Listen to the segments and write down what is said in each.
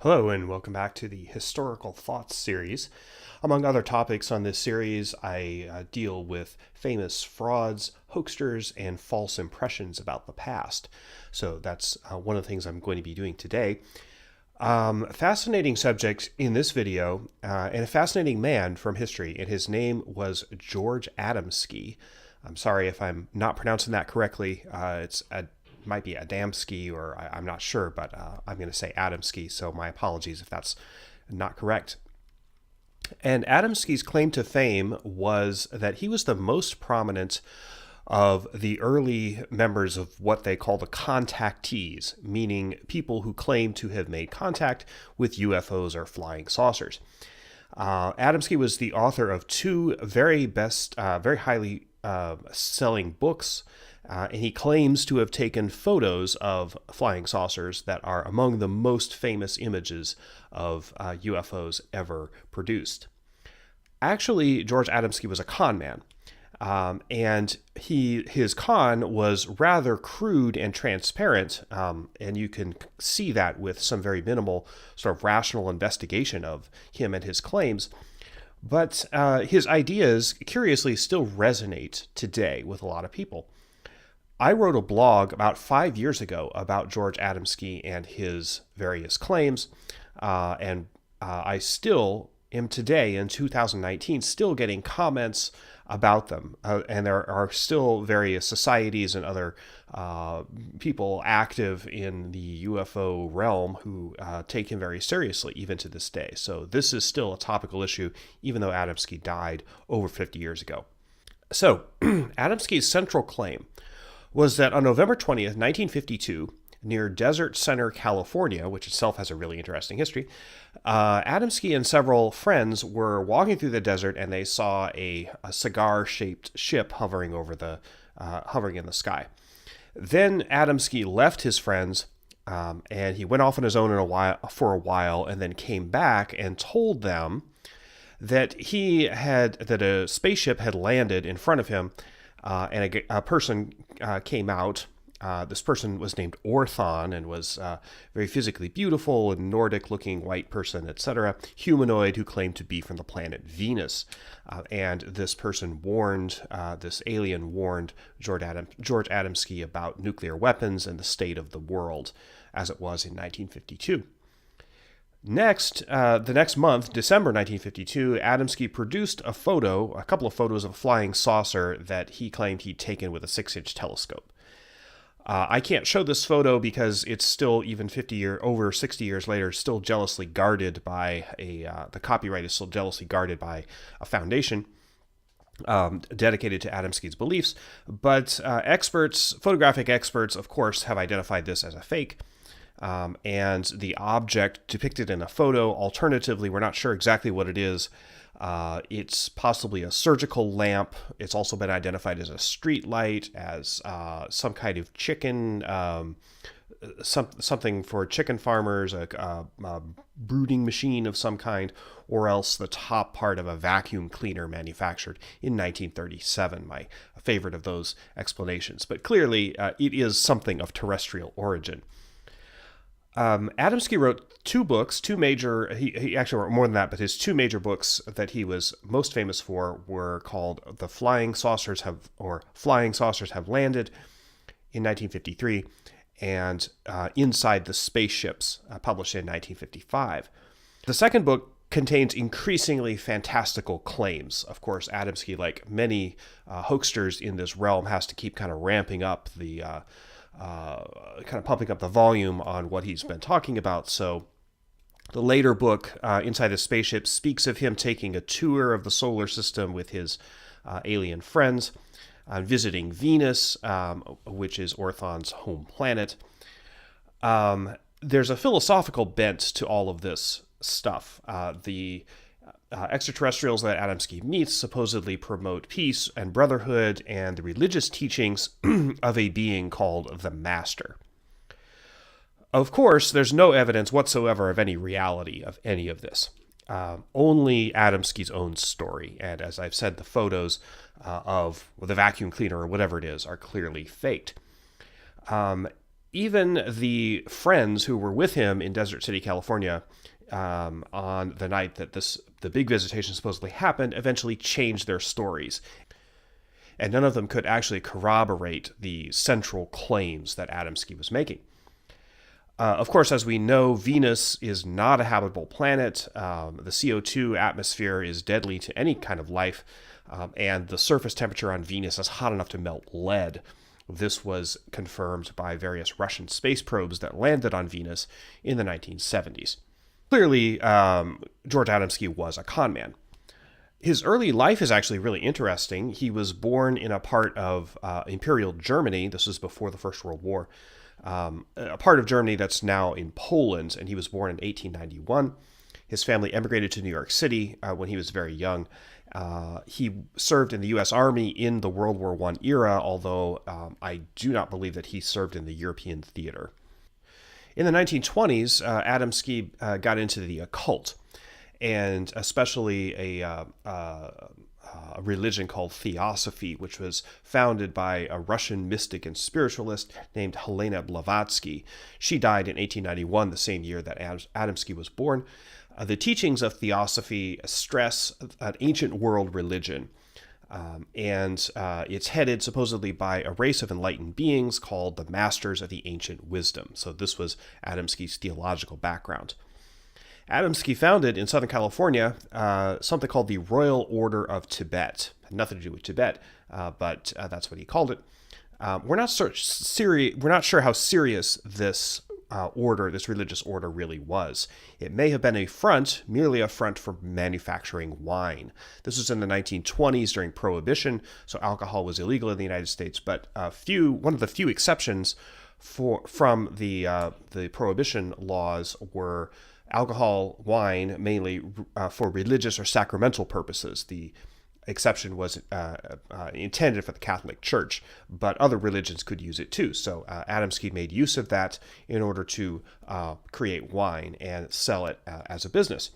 Hello and welcome back to the Historical Thoughts series. Among other topics on this series, I deal with famous frauds, hoaxers, and false impressions about the past. So that's one of the things I'm going to be doing today. Fascinating subject in this video, and a fascinating man from history, and his name was George Adamski. I'm sorry if I'm not pronouncing that correctly. Might be Adamski, or I'm not sure, but I'm going to say Adamski, so my apologies if that's not correct. And Adamski's claim to fame was that he was the most prominent of the early members of what they call the contactees, meaning people who claim to have made contact with UFOs or flying saucers. Adamski was the author of two very highly selling books, and he claims to have taken photos of flying saucers that are among the most famous images of UFOs ever produced. Actually, George Adamski was a con man, and his con was rather crude and transparent, and you can see that with some very minimal sort of rational investigation of him and his claims. But his ideas, curiously, still resonate today with a lot of people. I wrote a blog about 5 years ago about George Adamski and his various claims, and I still am today in 2019 still getting comments about them, and there are still various societies and other people active in the UFO realm who take him very seriously even to this day. So this is still a topical issue, even though Adamski died over 50 years ago. So Adamski's central claim was that on November 20th, 1952, near Desert Center, California, which itself has a really interesting history, Adamski and several friends were walking through the desert, and they saw a cigar-shaped ship hovering in the sky. Then Adamski left his friends, and he went off on his own for a while, and then came back and told them that a spaceship had landed in front of him, and a person came out. This person was named Orthon and was very physically beautiful and Nordic-looking white person, etc., humanoid who claimed to be from the planet Venus. And this person this alien warned George Adamski about nuclear weapons and the state of the world as it was in 1952. Next, the next month, December 1952, Adamski produced a couple of photos of a flying saucer that he claimed he'd taken with a 6-inch telescope. I can't show this photo because it's still, even over 60 years later, still jealously guarded by the copyright is still jealously guarded by a foundation dedicated to Adamski's beliefs. But photographic experts, of course, have identified this as a fake. And the object depicted in a photo, alternatively, we're not sure exactly what it is. It's possibly a surgical lamp. It's also been identified as a street light, as some kind of chicken, something for chicken farmers, a brooding machine of some kind, or else the top part of a vacuum cleaner manufactured in 1937, my favorite of those explanations. But clearly, it is something of terrestrial origin. Adamski wrote he actually wrote more than that, but his two major books that he was most famous for were called Flying Saucers Have Landed in 1953 and Inside the Spaceships, published in 1955. The second book contains increasingly fantastical claims. Of course, Adamski, like many hoaxsters in this realm, has to keep kind of ramping up pumping up the volume on what he's been talking about. So the later book, Inside the Spaceship, speaks of him taking a tour of the solar system with his alien friends, visiting Venus, which is Orthon's home planet. There's a philosophical bent to all of this stuff. The extraterrestrials that Adamski meets supposedly promote peace and brotherhood and the religious teachings of a being called the Master. Of course, there's no evidence whatsoever of any reality of any of this. Only Adamski's own story. And as I've said, the photos of the vacuum cleaner or whatever it is are clearly faked. even the friends who were with him in Desert City, California, on the night that the big visitation supposedly happened, eventually changed their stories. And none of them could actually corroborate the central claims that Adamski was making. Of course, as we know, Venus is not a habitable planet. The CO2 atmosphere is deadly to any kind of life, and the surface temperature on Venus is hot enough to melt lead. This was confirmed by various Russian space probes that landed on Venus in the 1970s. Clearly, George Adamski was a con man. His early life is actually really interesting. He was born in a part of Imperial Germany. This was before the First World War. A part of Germany that's now in Poland, and he was born in 1891. His family emigrated to New York City when he was very young. He served in the U.S. Army in the World War I era, although I do not believe that he served in the European theater. In the 1920s, Adamski got into the occult, and especially a religion called Theosophy, which was founded by a Russian mystic and spiritualist named Helena Blavatsky. She died in 1891, the same year that Adamski was born. The teachings of Theosophy stress an ancient world religion, and it's headed supposedly by a race of enlightened beings called the Masters of the Ancient Wisdom. So this was Adamski's theological background. Adamski founded in Southern California something called the Royal Order of Tibet. Had nothing to do with Tibet, but that's what he called it. We're not sure how serious this this religious order really was. It may have been merely a front for manufacturing wine. This was in the 1920s during Prohibition, so alcohol was illegal in the United States. But one of the few exceptions from the Prohibition laws were alcohol, wine, mainly for religious or sacramental purposes. The exception was intended for the Catholic Church, but other religions could use it too. So Adamski made use of that in order to create wine and sell it as a business.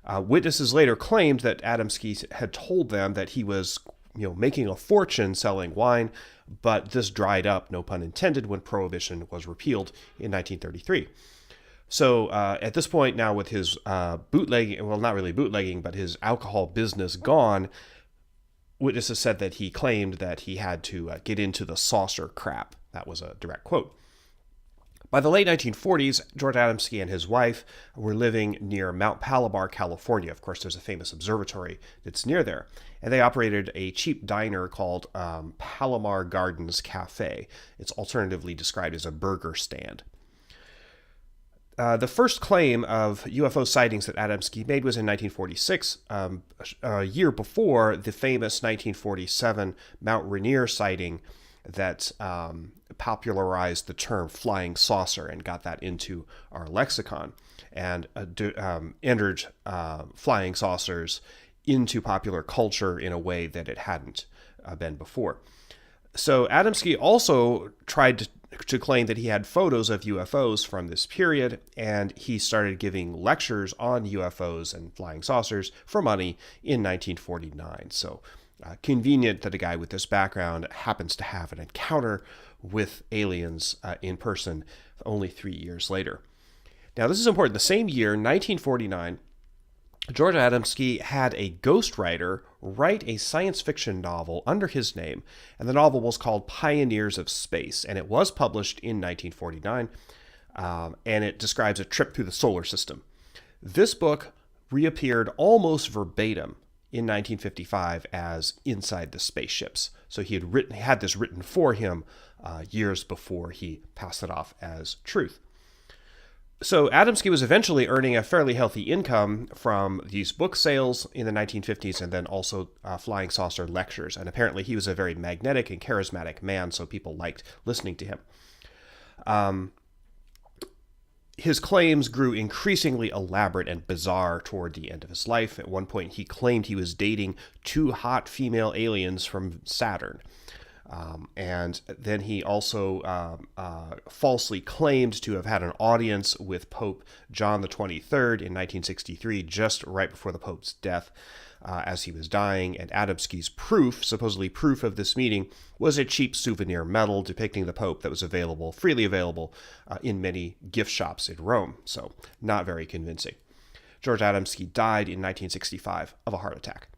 Witnesses later claimed that Adamski had told them that he was making a fortune selling wine, but this dried up, no pun intended, when Prohibition was repealed in 1933. So at this point now, with his bootlegging, well, not really bootlegging, but his alcohol business gone, witnesses said that he claimed that he had to get into the saucer crap. That was a direct quote. By the late 1940s, George Adamski and his wife were living near Mount Palomar, California. Of course, there's a famous observatory that's near there. And they operated a cheap diner called Palomar Gardens Cafe. It's alternatively described as a burger stand. The first claim of UFO sightings that Adamski made was in 1946, a year before the famous 1947 Mount Rainier sighting that popularized the term flying saucer and got that into our lexicon, and entered flying saucers into popular culture in a way that it hadn't been before. So Adamski also tried to claim that he had photos of UFOs from this period, and he started giving lectures on UFOs and flying saucers for money in 1949. So convenient that a guy with this background happens to have an encounter with aliens in person only 3 years later. Now, this is important. The same year, 1949, George Adamski had a ghostwriter write a science fiction novel under his name, and the novel was called Pioneers of Space, and it was published in 1949, and it describes a trip through the solar system. This book reappeared almost verbatim in 1955 as Inside the Spaceships. So he had this written for him years before he passed it off as truth. So Adamski was eventually earning a fairly healthy income from these book sales in the 1950s, and then also flying saucer lectures. And apparently he was a very magnetic and charismatic man, so people liked listening to him. His claims grew increasingly elaborate and bizarre toward the end of his life. At one point, he claimed he was dating 2 hot female aliens from Saturn. And then he also falsely claimed to have had an audience with Pope John the 23rd in 1963, just right before the Pope's death, as he was dying. And Adamski's proof, supposedly proof of this meeting, was a cheap souvenir medal depicting the Pope that was freely available in many gift shops in Rome. So not very convincing. George Adamski died in 1965 of a heart attack.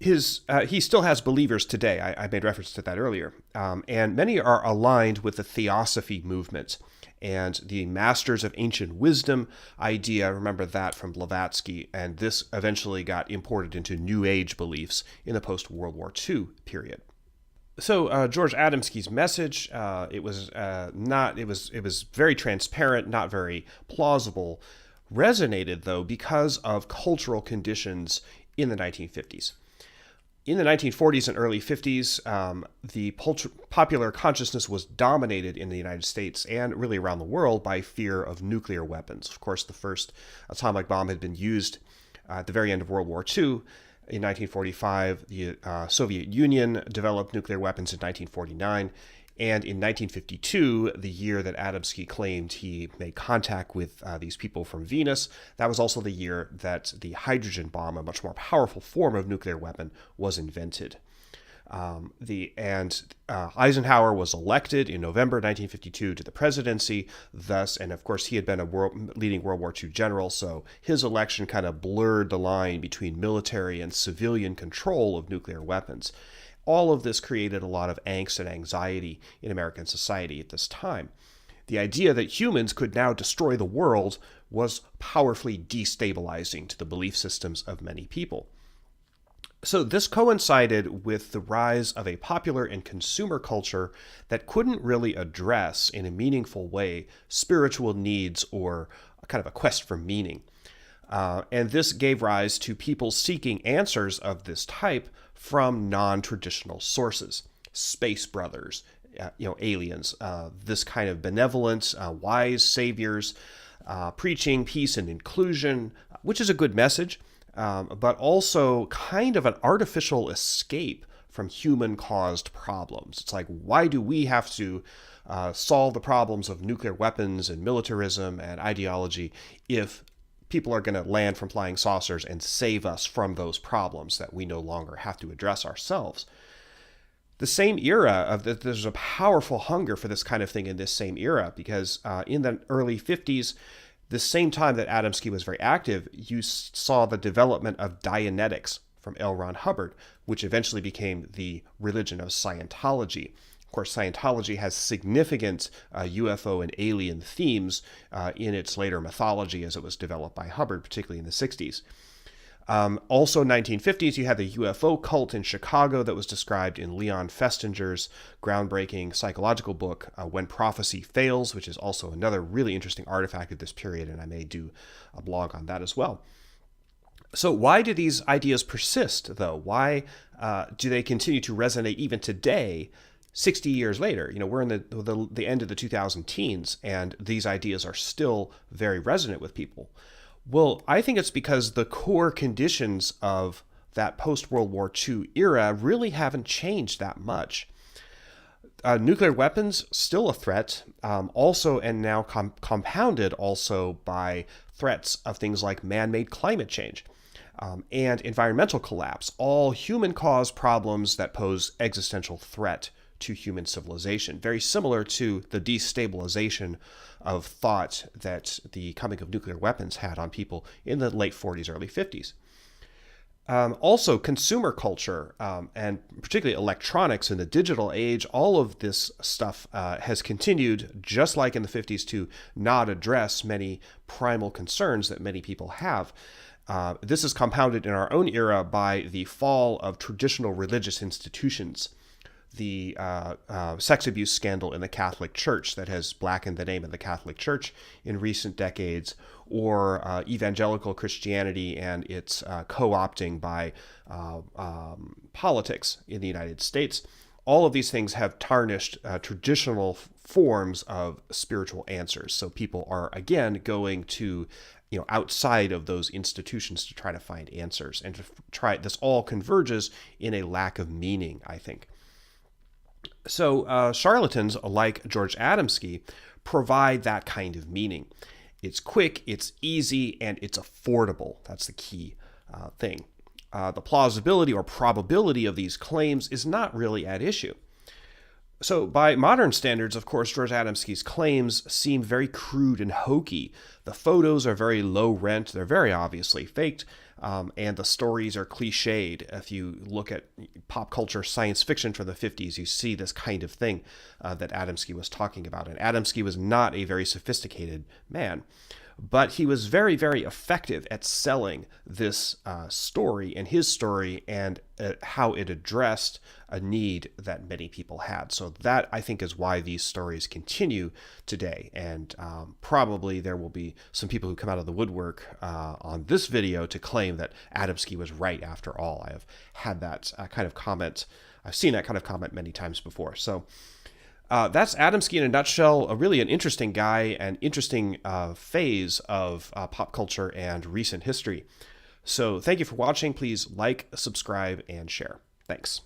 He still has believers today. I made reference to that earlier. And many are aligned with the Theosophy movement and the Masters of Ancient Wisdom idea. Remember that from Blavatsky. And this eventually got imported into New Age beliefs in the post-World War II period. So George Adamski's message, it was very transparent, not very plausible, resonated though because of cultural conditions in the 1950s. In the 1940s and early 50s, the popular consciousness was dominated in the United States and really around the world by fear of nuclear weapons. Of course, the first atomic bomb had been used at the very end of World War II. In 1945, the Soviet Union developed nuclear weapons in 1949. And in 1952, the year that Adamski claimed he made contact with these people from Venus, that was also the year that the hydrogen bomb, a much more powerful form of nuclear weapon, was invented. Eisenhower was elected in November 1952 to the presidency, thus, and of course he had been a leading World War II general, so his election kind of blurred the line between military and civilian control of nuclear weapons. All of this created a lot of angst and anxiety in American society at this time. The idea that humans could now destroy the world was powerfully destabilizing to the belief systems of many people. So this coincided with the rise of a popular and consumer culture that couldn't really address in a meaningful way spiritual needs or kind of a quest for meaning. And this gave rise to people seeking answers of this type from non-traditional sources. Space brothers, aliens, this kind of benevolent, wise saviors, preaching peace and inclusion, which is a good message, but also kind of an artificial escape from human-caused problems. It's like, why do we have to solve the problems of nuclear weapons and militarism and ideology if people are going to land from flying saucers and save us from those problems that we no longer have to address ourselves? The same era there's a powerful hunger for this kind of thing in this same era, because in the early 50s, the same time that Adamski was very active, you saw the development of Dianetics from L. Ron Hubbard, which eventually became the religion of Scientology. Of course, Scientology has significant UFO and alien themes in its later mythology as it was developed by Hubbard, particularly in the 60s. Also, 1950s, you had the UFO cult in Chicago that was described in Leon Festinger's groundbreaking psychological book, When Prophecy Fails, which is also another really interesting artifact of this period, and I may do a blog on that as well. So why do these ideas persist, though? Why do they continue to resonate even today, 60 years later? We're in the end of the 2010s, and these ideas are still very resonant with people. Well, I think it's because the core conditions of that post-World War II era really haven't changed that much. Nuclear weapons, still a threat, also and now compounded also by threats of things like man-made climate change and environmental collapse, all human-caused problems that pose existential threat to human civilization, very similar to the destabilization of thought that the coming of nuclear weapons had on people in the late 40s, early 50s. Also, consumer culture, and particularly electronics in the digital age, all of this stuff has continued, just like in the 50s, to not address many primal concerns that many people have. This is compounded in our own era by the fall of traditional religious institutions. The sex abuse scandal in the Catholic Church that has blackened the name of the Catholic Church in recent decades, or evangelical Christianity and its co-opting by politics in the United States. All of these things have tarnished traditional forms of spiritual answers. So people are, again, going to outside of those institutions to try to find answers. And this all converges in a lack of meaning, I think. So charlatans like George Adamski provide that kind of meaning. It's quick, it's easy, and it's affordable. That's the key thing. The plausibility or probability of these claims is not really at issue. So by modern standards, of course, George Adamski's claims seem very crude and hokey. The photos are very low rent, they're very obviously faked, and the stories are cliched. If you look at pop culture science fiction from the 50s, you see this kind of thing that Adamski was talking about. And Adamski was not a very sophisticated man, but he was very, very effective at selling this story and his story and how it addressed a need that many people had. So that, I think, is why these stories continue today. And probably there will be some people who come out of the woodwork on this video to claim that Adamski was right after all. I have had that kind of comment. I've seen that kind of comment many times before. So that's Adamski in a nutshell. Really an interesting guy, an interesting phase of pop culture and recent history. So thank you for watching. Please like, subscribe, and share. Thanks.